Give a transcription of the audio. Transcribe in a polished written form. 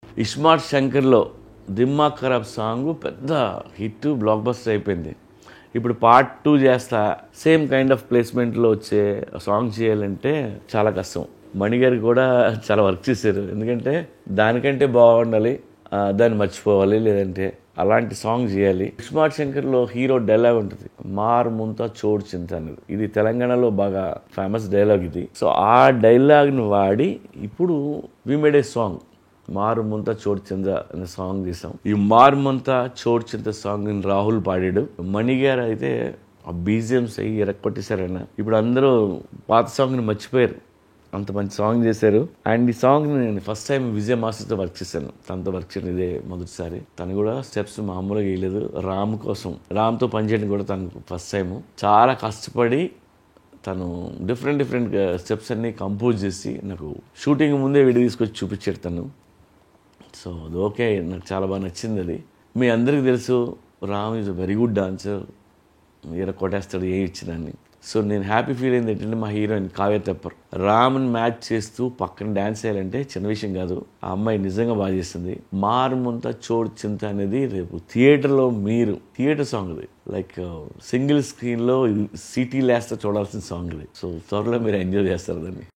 ఇస్మార్ట్ శంకర్లో దిమ్మాగ్ ఖరాబ్ సాంగ్ పెద్ద hit block buster అయిపోయింది. ఇప్పుడు పార్ట్ 2 చేస్తా సేమ్ కైండ్ ఆఫ్ ప్లేస్మెంట్లో వచ్చే సాంగ్ చేయాలంటే చాలా కష్టం. మణిగారు కూడా చాలా వర్క్ చేశారు. ఎందుకంటే దానికంటే బాగుండాలి, దాన్ని మర్చిపోవాలి, లేదంటే అలాంటి సాంగ్ చేయాలి. ఇస్మార్ట్ శంకర్లో హీరో డైలాగ్ ఉంటుంది, మార్ ముంతా చోడు చింత అనేది. ఇది తెలంగాణలో బాగా ఫేమస్ డైలాగ్ ఇది. సో ఆ డైలాగ్ని వాడి ఇప్పుడు వి మేడ్ ఏ సాంగ్ మారు ముంత చోటు చింత అనే సాంగ్ తీసాం. ఈ మారు ముంత చోటు చింత సాంగ్ రాహుల్ పాడాడు. మణి గారు అయితే ఆ బీజిఎంస్ అయ్యి ఎరక్కొట్టేశారన్న. ఇప్పుడు అందరూ పాత సాంగ్ని మర్చిపోయారు, అంత మంచి సాంగ్ చేశారు. అండ్ ఈ సాంగ్ని నేను ఫస్ట్ టైం విజయ్ మాస్టర్తో వర్క్ చేశాను. తనతో వర్క్ చేయడం ఇదే మొదటిసారి. తను కూడా స్టెప్స్ మామూలుగా వేయలేదు. రామ్ కోసం, రామ్తో పనిచేయడం కూడా తనకు ఫస్ట్ టైం. చాలా కష్టపడి తను డిఫరెంట్ స్టెప్స్ అన్నీ కంపోజ్ చేసి నాకు షూటింగ్ ముందే వీడియో తీసుకొచ్చి చూపించాడు తను. సో అది ఓకే, నాకు చాలా బాగా నచ్చింది అది. మీ అందరికీ తెలుసు Ram is a very good dancer, కొట్టేస్తాడు ఏ ఇచ్చినాన్ని. సో నేను హ్యాపీ ఫీల్ అయింది ఏంటంటే మా హీరోయిన్ కావ్య తెప్పర్ రామ్ని మ్యాచ్ చేస్తూ పక్కన డ్యాన్స్ చేయాలంటే చిన్న విషయం కాదు. ఆ అమ్మాయి నిజంగా బాగా చేస్తుంది. మారుమంతా చోడు చింత అనేది రేపు థియేటర్లో మీరు థియేటర్ సాంగ్ ఇది, లైక్ సింగిల్ స్క్రీన్లో సిటీ లేస్తా చూడాల్సిన సాంగ్ ఇది. సో త్వరలో మీరు ఎంజాయ్ చేస్తారు దాన్ని.